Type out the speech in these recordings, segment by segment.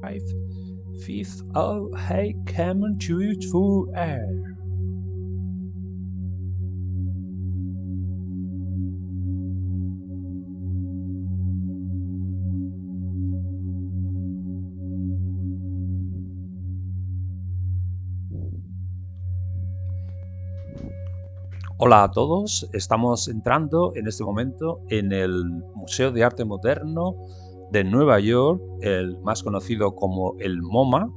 5, 5th, oh, hey, come on, choose for air. Hola a todos, estamos entrando en este momento en el Museo de Arte Moderno de Nueva York, el más conocido como el MoMA.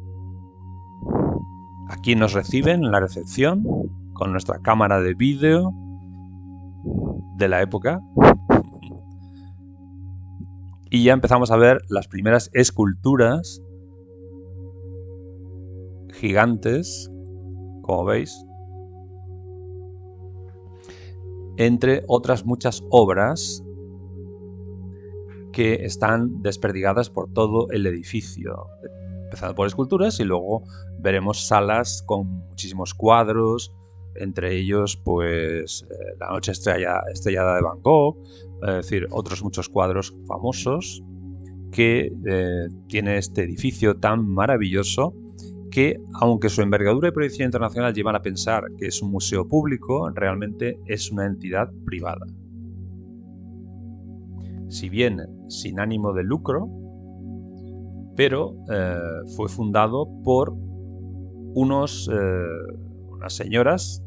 Aquí nos reciben en la recepción con nuestra cámara de vídeo de la época. Y ya empezamos a ver las primeras esculturas gigantes, como veis, entre otras muchas obras que están desperdigadas por todo el edificio, empezando por esculturas y luego veremos salas con muchísimos cuadros, entre ellos pues La noche estrellada de Van Gogh, es decir, otros muchos cuadros famosos que tiene este edificio tan maravilloso que, aunque su envergadura y proyección internacional llevan a pensar que es un museo público, realmente es una entidad privada. Si bien sin ánimo de lucro, pero fue fundado por unas señoras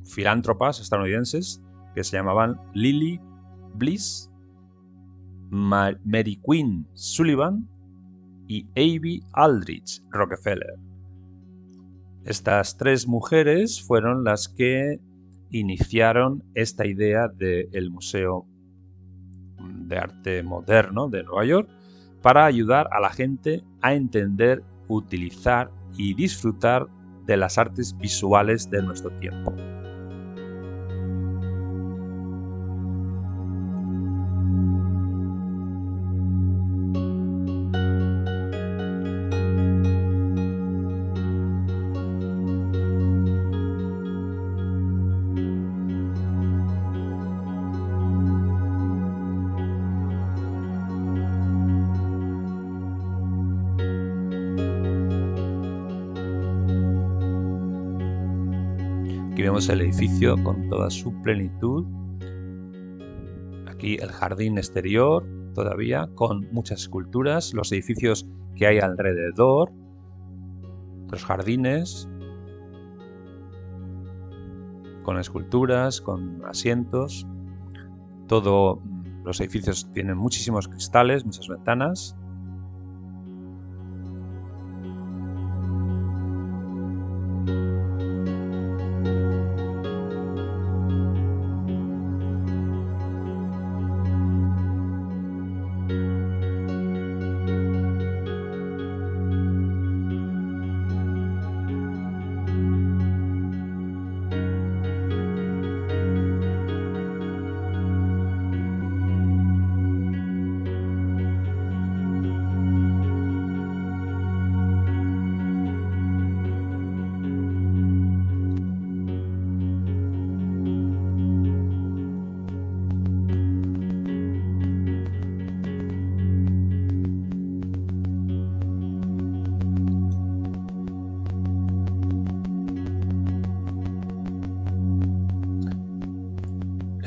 filántropas estadounidenses que se llamaban Lily Bliss, Mary Queen Sullivan y Abbie Aldrich Rockefeller. Estas tres mujeres fueron las que iniciaron esta idea del Museo de Arte Moderno de Nueva York para ayudar a la gente a entender, utilizar y disfrutar de las artes visuales de nuestro tiempo. Aquí vemos el edificio con toda su plenitud. Aquí el jardín exterior todavía con muchas esculturas, los edificios que hay alrededor, los jardines con esculturas, con asientos. Todos los edificios tienen muchísimos cristales, muchas ventanas.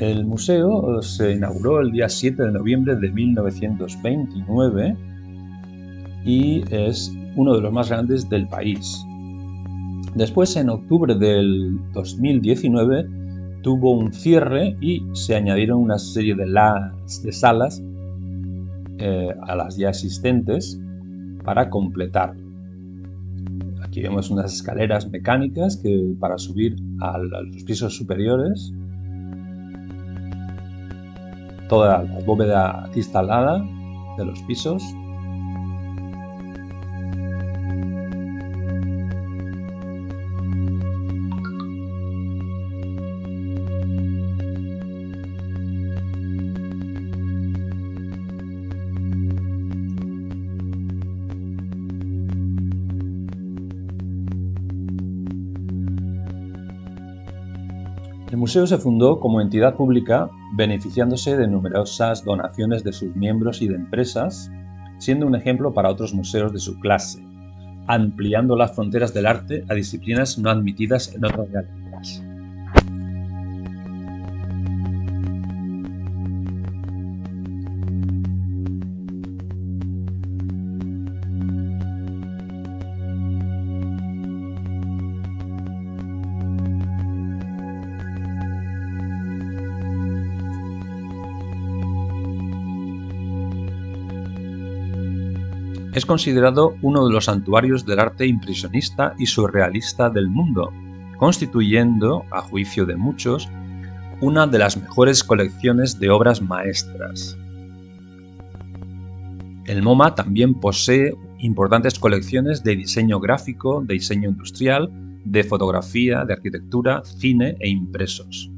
El museo se inauguró el día 7 de noviembre de 1929 y es uno de los más grandes del país. Después, en octubre del 2019, tuvo un cierre y se añadieron una serie de salas a las ya existentes para completarlo. Aquí vemos unas escaleras mecánicas para subir a los pisos superiores. Toda la bóveda acristalada de los pisos. El museo se fundó como entidad pública beneficiándose de numerosas donaciones de sus miembros y de empresas siendo un ejemplo para otros museos de su clase, ampliando las fronteras del arte a disciplinas no admitidas en otras galerías. Es considerado uno de los santuarios del arte impresionista y surrealista del mundo, constituyendo, a juicio de muchos, una de las mejores colecciones de obras maestras. El MoMA también posee importantes colecciones de diseño gráfico, de diseño industrial, de fotografía, de arquitectura, cine e impresos.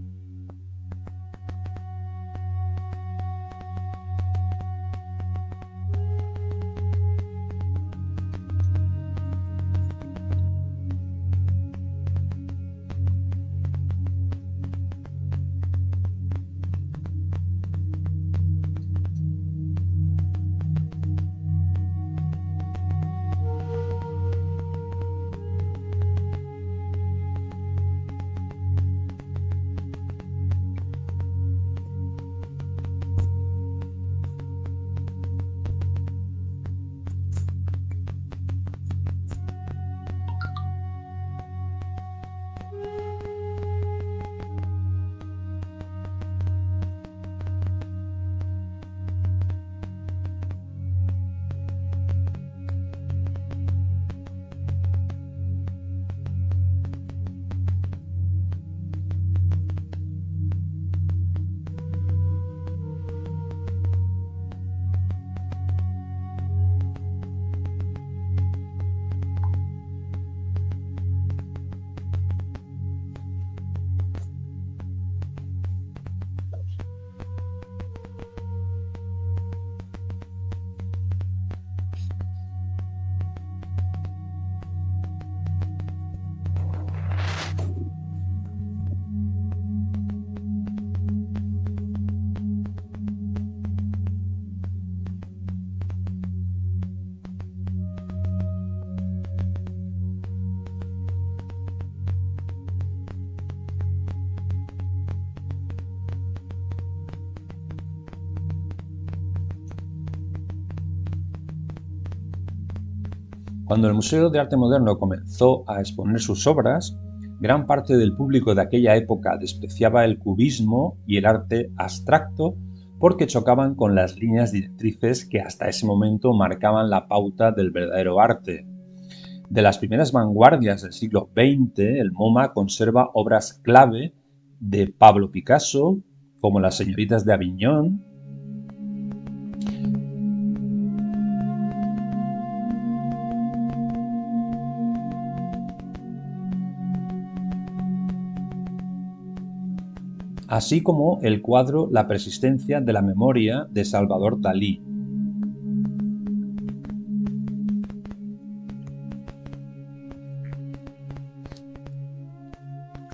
Cuando el Museo de Arte Moderno comenzó a exponer sus obras, gran parte del público de aquella época despreciaba el cubismo y el arte abstracto porque chocaban con las líneas directrices que hasta ese momento marcaban la pauta del verdadero arte. De las primeras vanguardias del siglo XX, el MoMA conserva obras clave de Pablo Picasso, como Las señoritas de Aviñón, así como el cuadro La persistencia de la memoria de Salvador Dalí.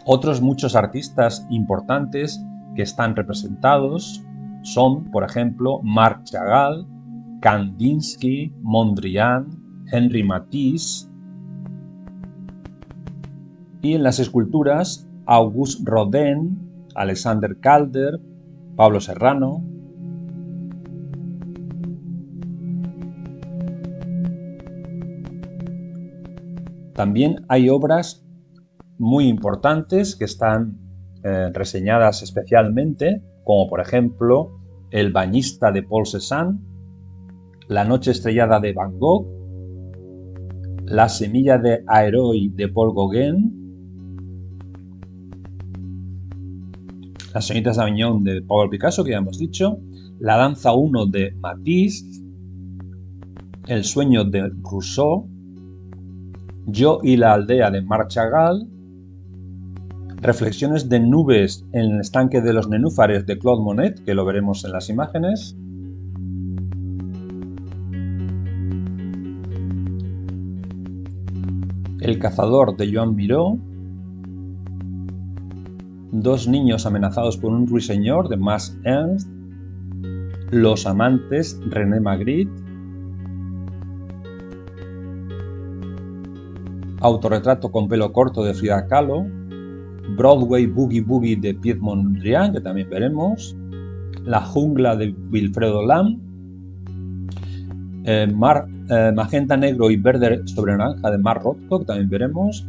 Otros muchos artistas importantes que están representados son, por ejemplo, Marc Chagall, Kandinsky, Mondrian, Henri Matisse, y en las esculturas Auguste Rodin, Alexander Calder, Pablo Serrano. También hay obras muy importantes que están reseñadas especialmente, como por ejemplo El bañista de Paul Cézanne, La noche estrellada de Van Gogh, La semilla de Aeroy de Paul Gauguin, Las señoritas de Aviñón de Pablo Picasso, que ya hemos dicho, La danza 1 de Matisse, El sueño de Rousseau, Yo y la aldea de Marc Chagall, Reflexiones de nubes en el estanque de los nenúfares de Claude Monet, que lo veremos en las imágenes, El cazador de Joan Miró, Dos niños amenazados por un ruiseñor de Max Ernst, Los amantes René Magritte, Autorretrato con pelo corto de Frida Kahlo, Broadway Boogie Boogie de Piet Mondrian, que también veremos, La jungla de Wilfredo Lam, Magenta negro y verde sobre naranja de Mark Rothko, que también veremos,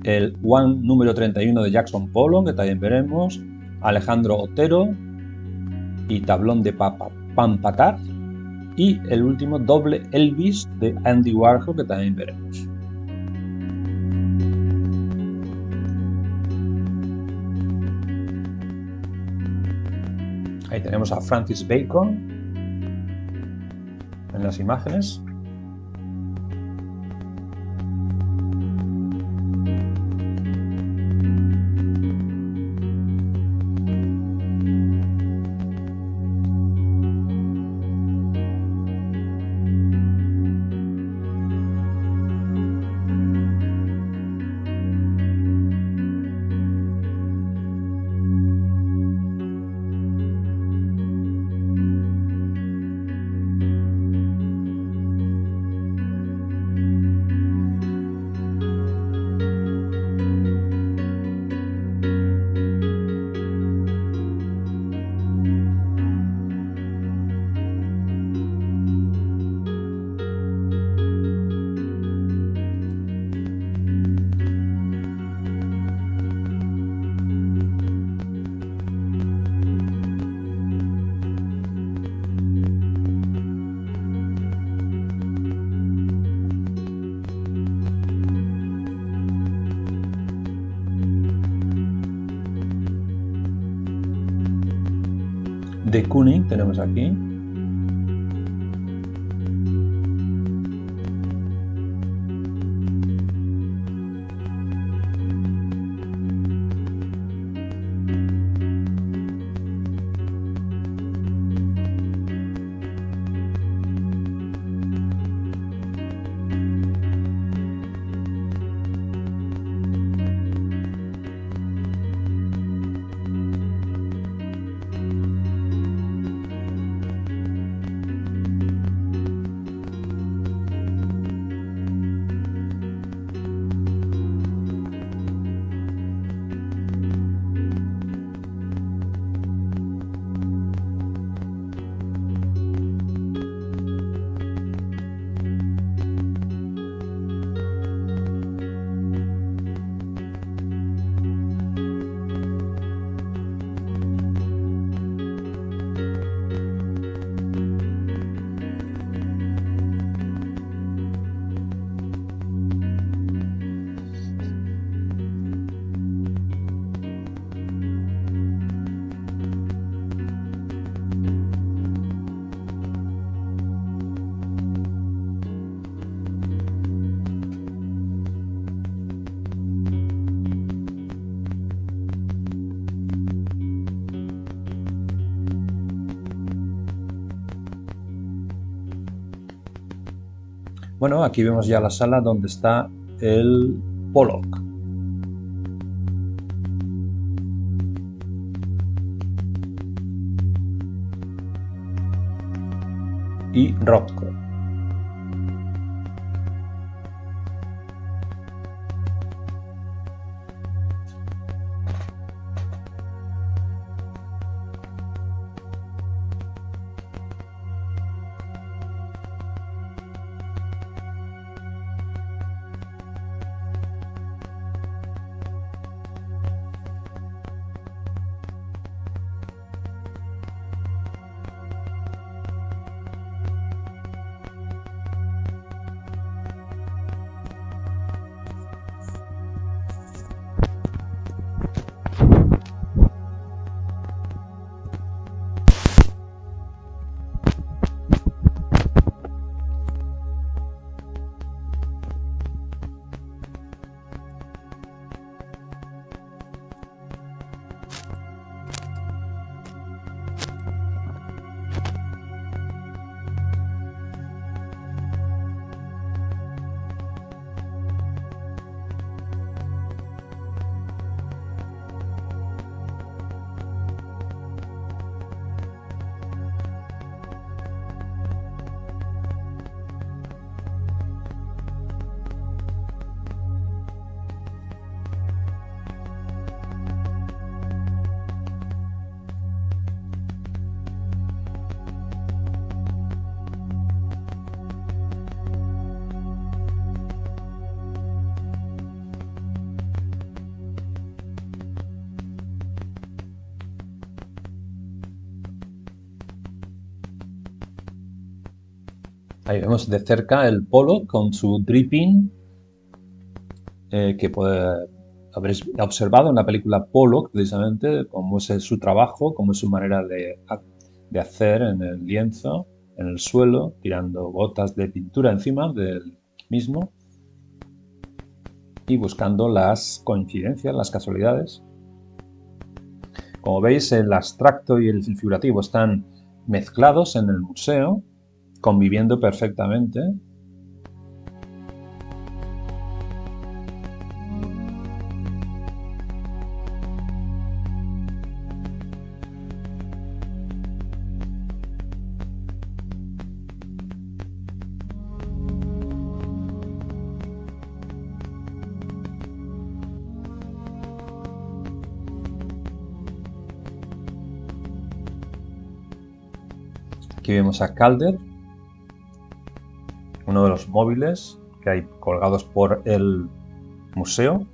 el One número 31 de Jackson Pollock, que también veremos, Alejandro Otero y Tablón de Pampatar, y el último Doble Elvis de Andy Warhol, que también veremos. Ahí tenemos a Francis Bacon en las imágenes. De Kooning tenemos aquí. Bueno, aquí vemos ya la sala donde está el Pollock. Y Rothko. Ahí vemos de cerca el polo con su dripping, que habréis observado en la película Pollock, precisamente, cómo es su trabajo, cómo es su manera de hacer en el lienzo, en el suelo, tirando gotas de pintura encima del mismo y buscando las coincidencias, las casualidades. Como veis, el abstracto y el figurativo están mezclados en el museo, conviviendo perfectamente. Aquí vemos a Calder, uno de los móviles que hay colgados por el museo.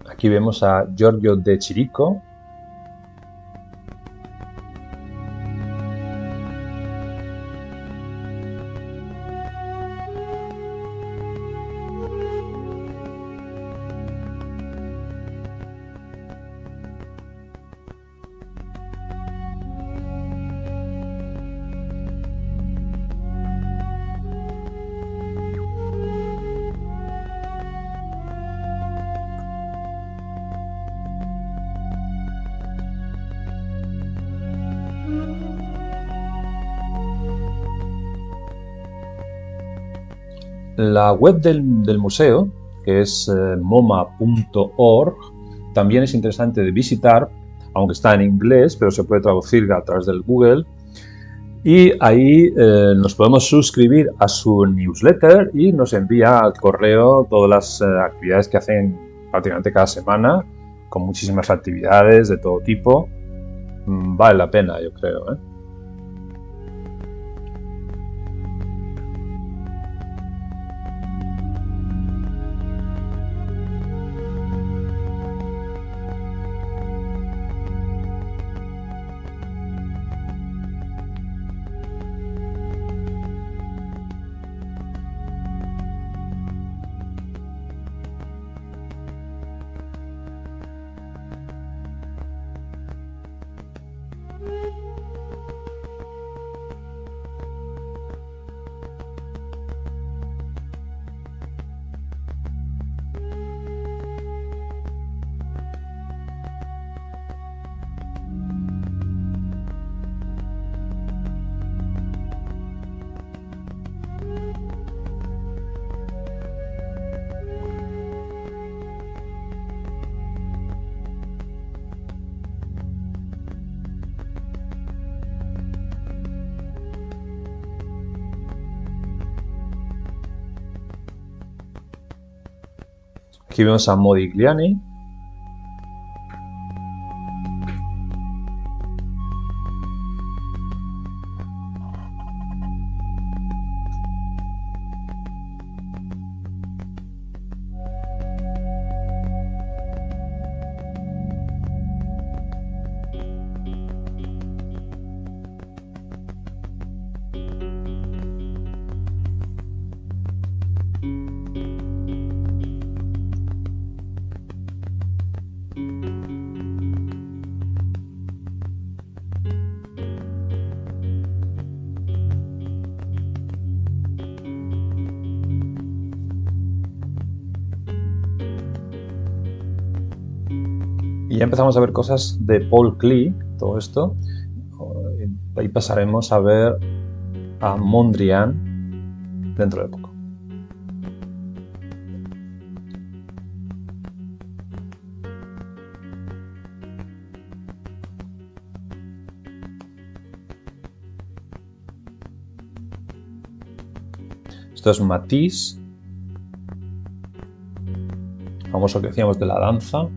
Aquí vemos a Giorgio de Chirico. La web del museo, que es moma.org, también es interesante de visitar, aunque está en inglés, pero se puede traducir a través del Google. Y ahí nos podemos suscribir a su newsletter y nos envía al correo todas las actividades que hacen prácticamente cada semana, con muchísimas actividades de todo tipo. Vale la pena, yo creo, ¿eh? Aquí vemos a Modigliani. Y ya empezamos a ver cosas de Paul Klee, todo esto. Ahí pasaremos a ver a Mondrian dentro de poco. Esto es Matisse, famoso que decíamos de la danza.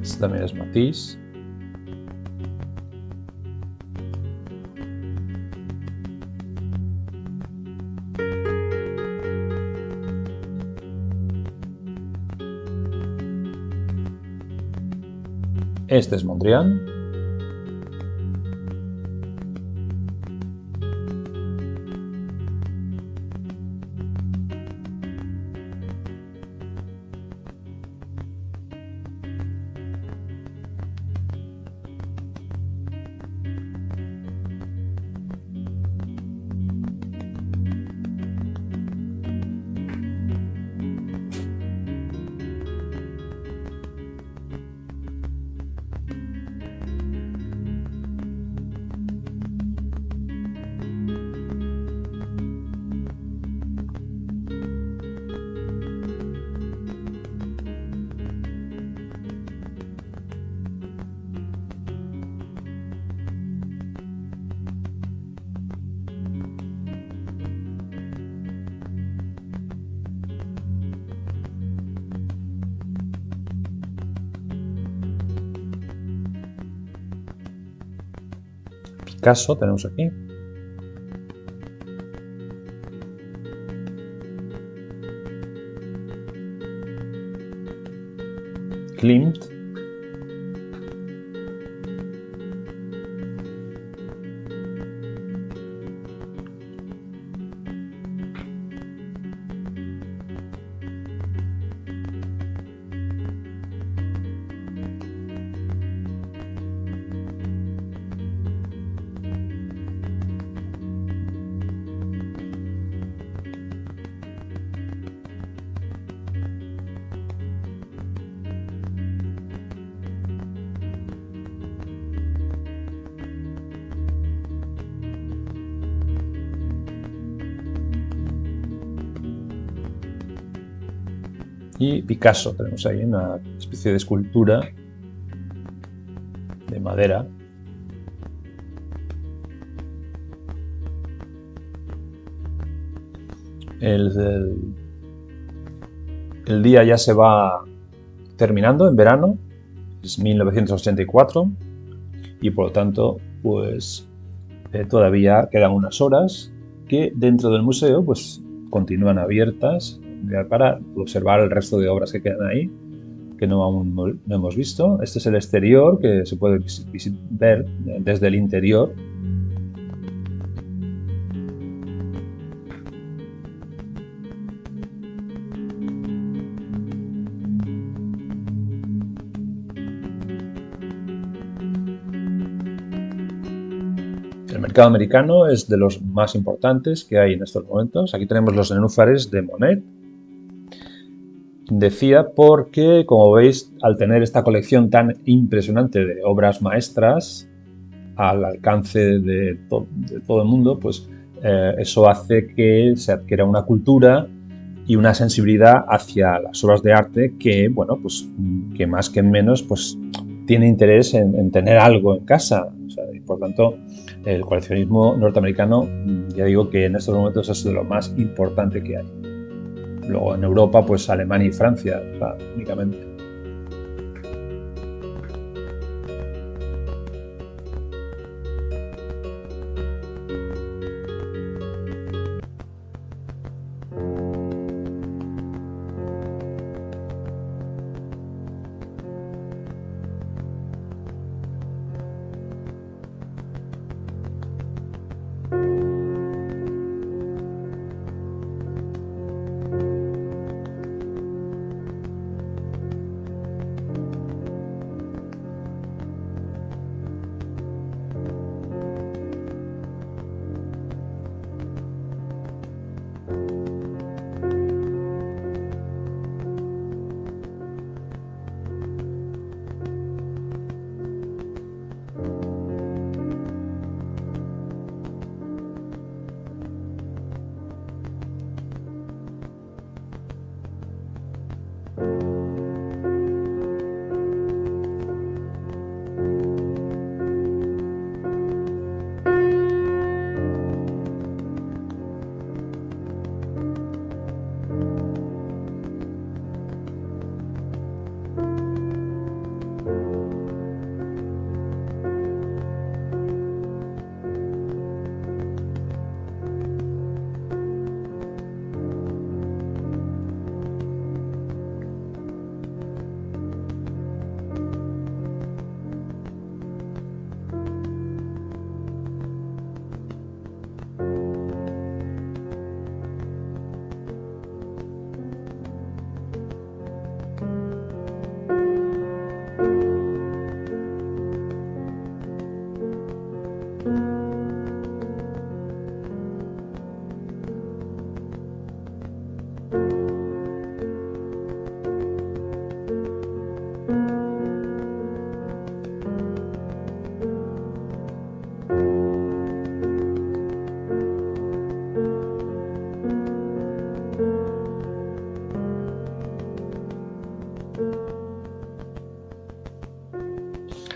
Este también es Matisse. Este es Mondrian. Picasso tenemos aquí. Klimt. Y Picasso tenemos ahí una especie de escultura de madera. El día ya se va terminando en verano, es 1984, y por lo tanto pues todavía quedan unas horas que dentro del museo pues continúan abiertas para observar el resto de obras que quedan ahí, que aún no hemos visto. Este es el exterior, que se puede ver desde el interior. El mercado americano es de los más importantes que hay en estos momentos. Aquí tenemos los nenúfares de Monet. Decía porque, como veis, al tener esta colección tan impresionante de obras maestras al alcance de todo el mundo, pues eso hace que se adquiera una cultura y una sensibilidad hacia las obras de arte que, bueno, pues que más que menos, pues tiene interés en tener algo en casa. O sea, y por tanto, el coleccionismo norteamericano, ya digo que en estos momentos es de lo más importante que hay. Luego en Europa, pues Alemania y Francia, o sea, únicamente.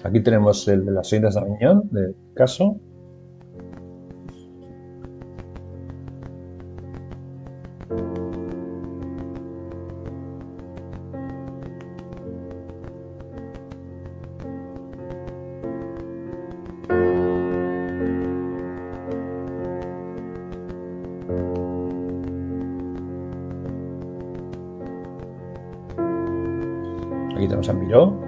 Aquí tenemos el de las Seiras d'Aviñón, de Picasso. Aquí tenemos a Miró.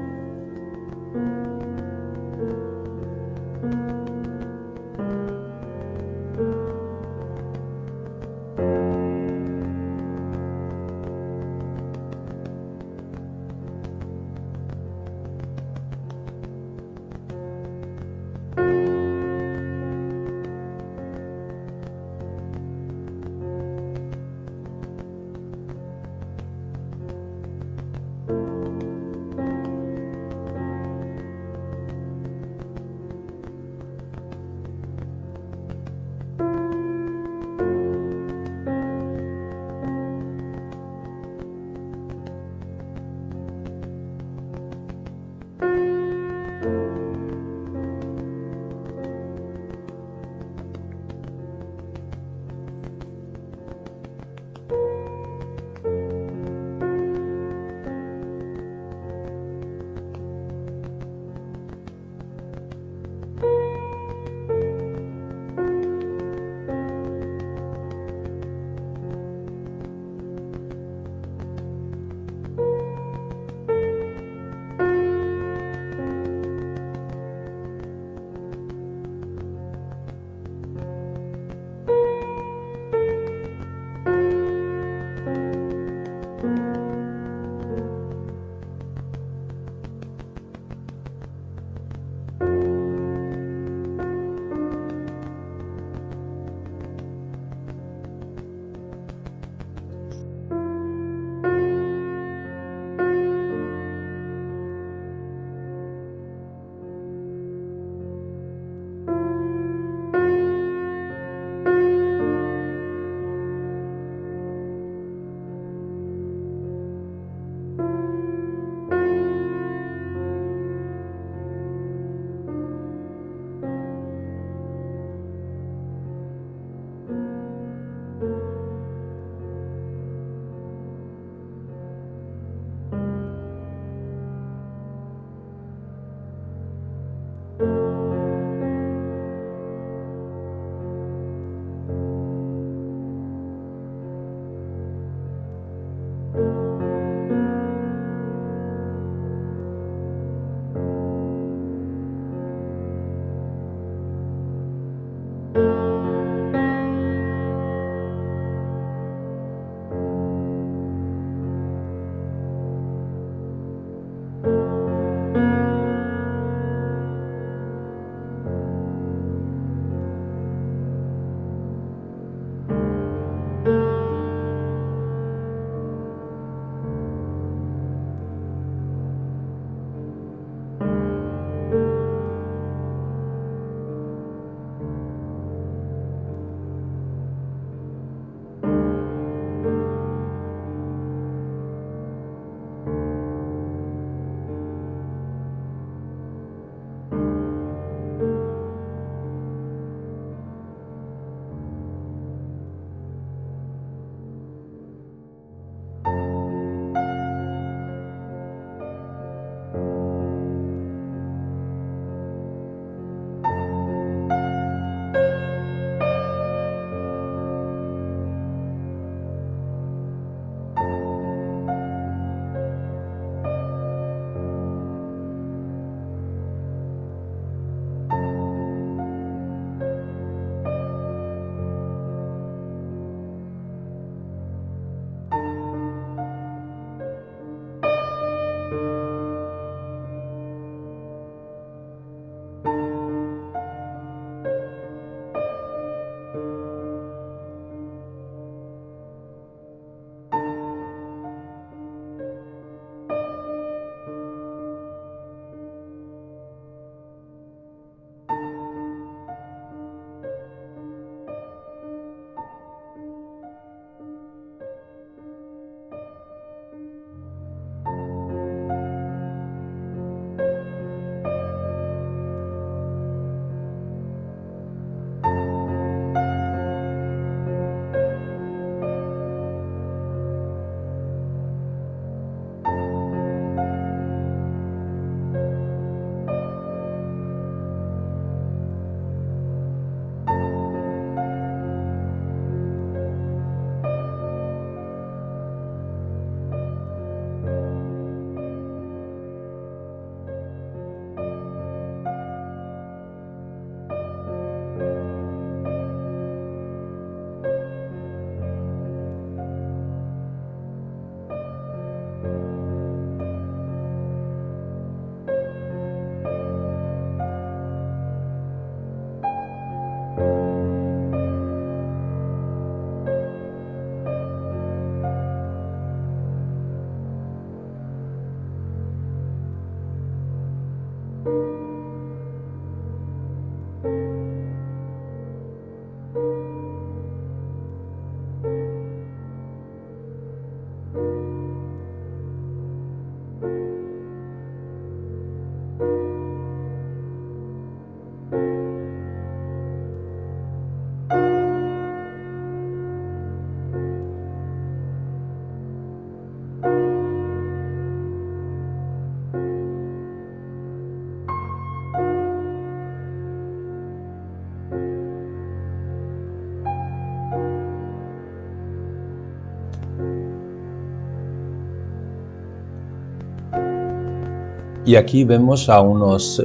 Y aquí vemos a unos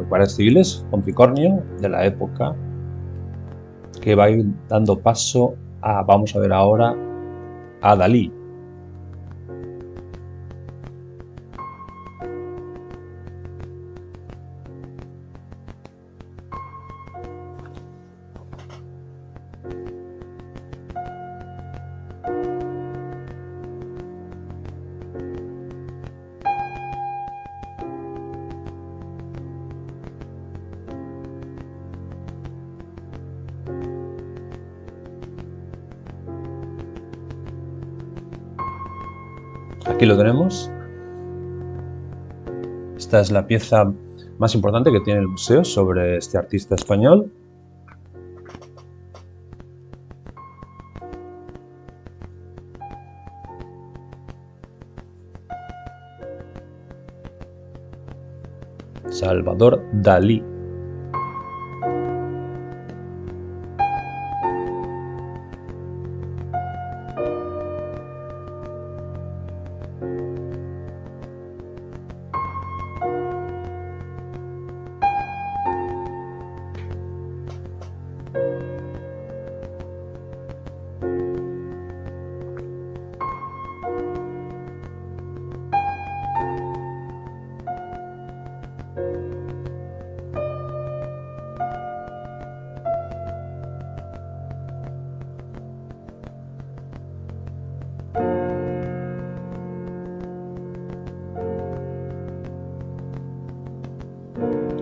guardias civiles con tricornio de la época que va a ir dando paso a, vamos a ver ahora, a Dalí. Aquí lo tenemos. Esta es la pieza más importante que tiene el museo sobre este artista español. Salvador Dalí.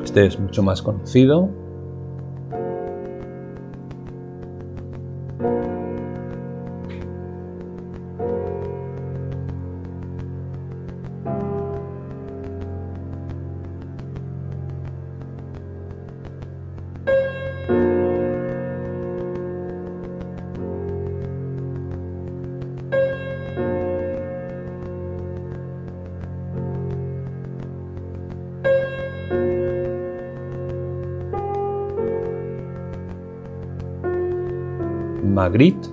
Este es mucho más conocido. Magritte.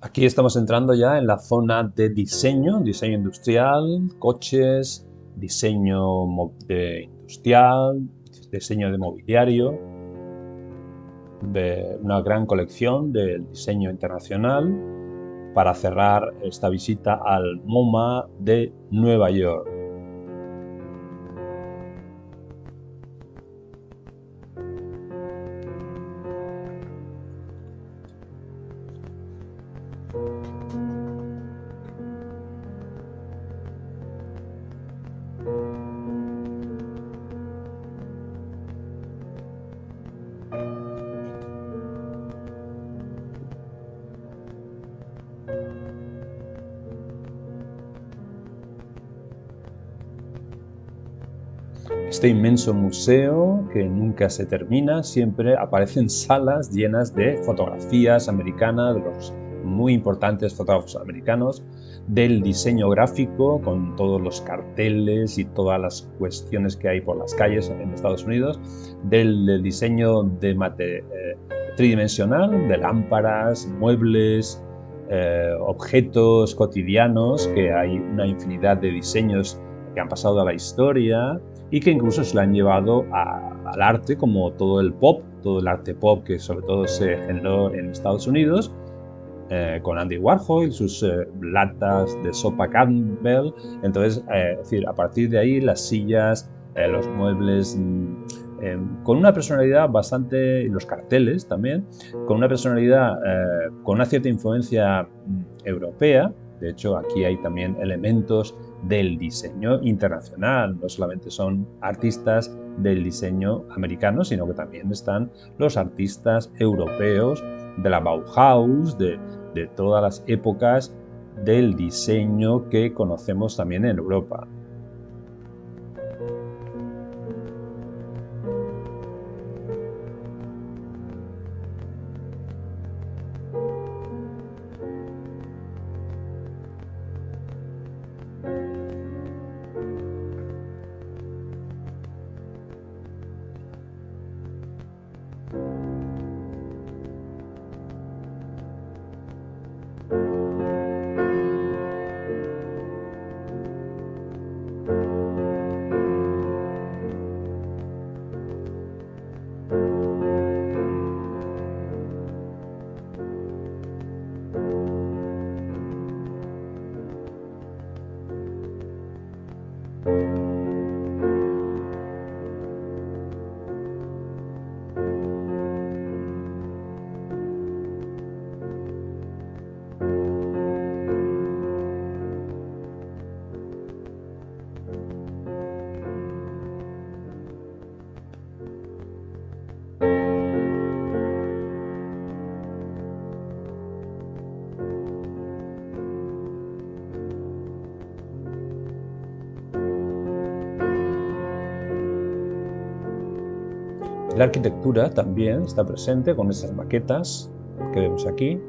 Aquí estamos entrando ya en la zona de diseño, diseño industrial, coches, diseño industrial, diseño de mobiliario, de una gran colección del diseño internacional para cerrar esta visita al MoMA de Nueva York. Este inmenso museo que nunca se termina, siempre aparecen salas llenas de fotografías americanas de los muy importantes fotógrafos americanos, del diseño gráfico con todos los carteles y todas las cuestiones que hay por las calles en Estados Unidos, del diseño tridimensional, de lámparas, muebles, objetos cotidianos, que hay una infinidad de diseños que han pasado a la historia y que incluso se lo han llevado al arte, como todo el arte pop que sobre todo se generó en Estados Unidos, con Andy Warhol y sus latas de sopa Campbell. Entonces, es decir, a partir de ahí las sillas, los muebles, con una personalidad bastante, y los carteles también, con una personalidad, con una cierta influencia europea. De hecho, aquí hay también elementos del diseño internacional, no solamente son artistas del diseño americano, sino que también están los artistas europeos de la Bauhaus, de todas las épocas del diseño que conocemos también en Europa. La arquitectura también está presente con esas maquetas que vemos aquí.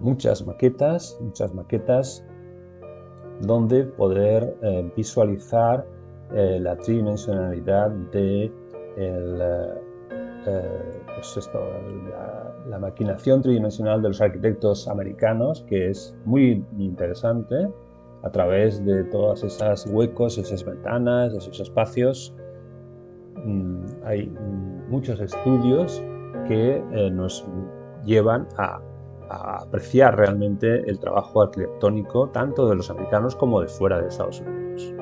muchas maquetas donde poder visualizar la tridimensionalidad de la maquinación tridimensional de los arquitectos americanos, que es muy interesante, a través de todas esas huecos, esas ventanas, esos espacios. Hay muchos estudios que nos llevan a apreciar realmente el trabajo arquitectónico tanto de los americanos como de fuera de Estados Unidos.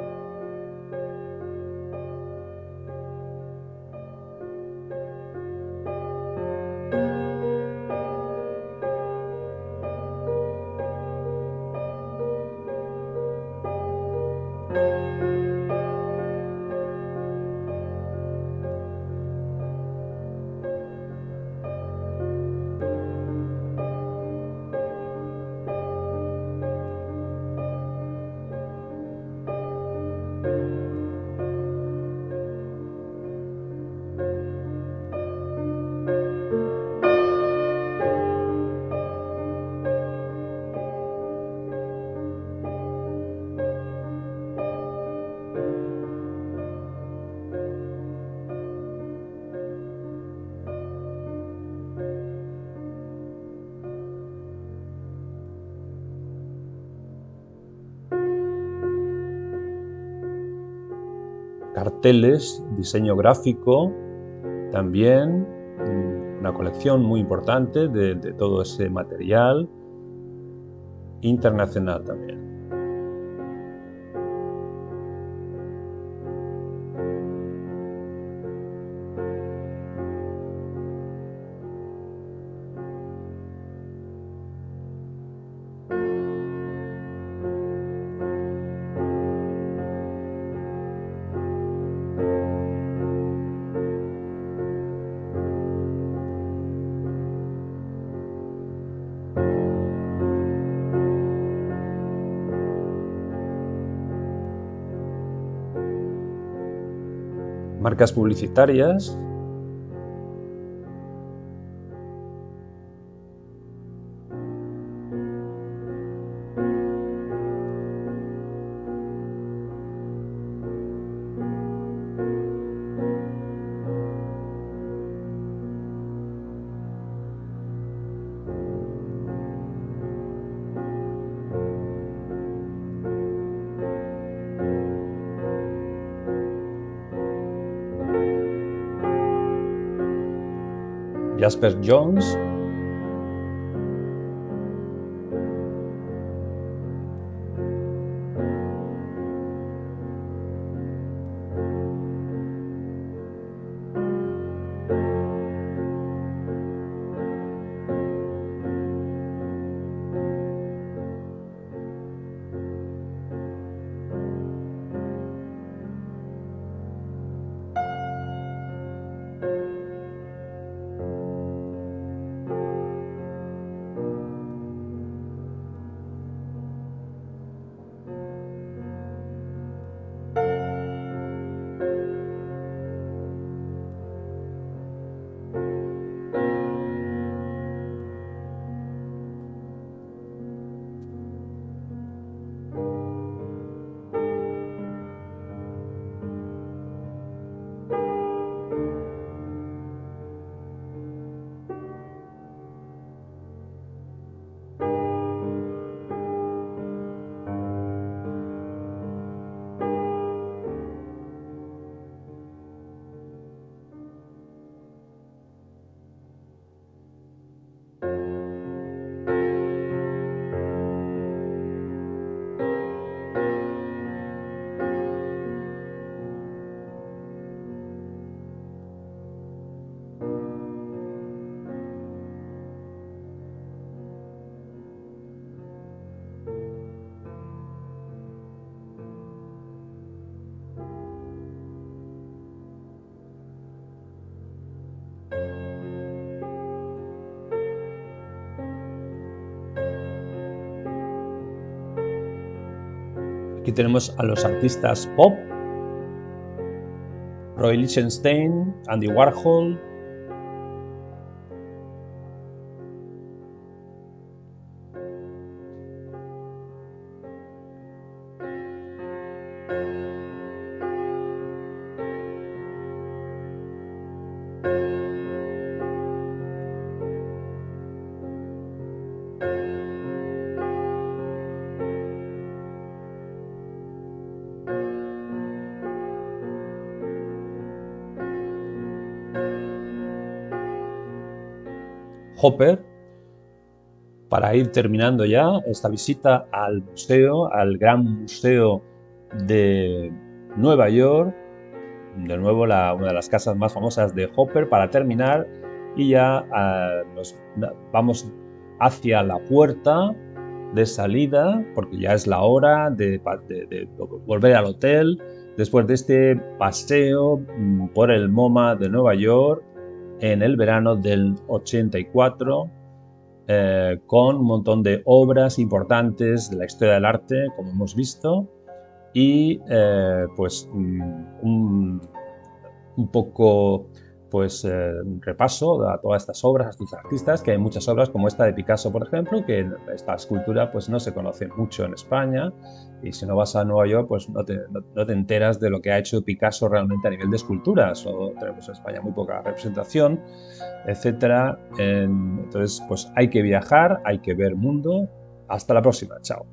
Carteles, diseño gráfico, también una colección muy importante de todo ese material internacional también. Marcas publicitarias. Jasper Johns. Aquí tenemos a los artistas pop: Roy Lichtenstein, Andy Warhol. Hopper, para ir terminando ya esta visita al museo, al Gran Museo de Nueva York, de nuevo una de las casas más famosas de Hopper, para terminar, y ya nos vamos hacia la puerta de salida, porque ya es la hora de volver al hotel, después de este paseo por el MoMA de Nueva York en el verano del 84, con un montón de obras importantes de la historia del arte, como hemos visto, y pues un poco pues un repaso a todas estas obras, a estos artistas, que hay muchas obras como esta de Picasso, por ejemplo, que esta escultura pues no se conoce mucho en España, y si no vas a Nueva York pues no te enteras de lo que ha hecho Picasso realmente a nivel de esculturas. Solo tenemos en España muy poca representación, etcétera. Entonces pues hay que viajar, hay que ver mundo. Hasta la próxima, chao.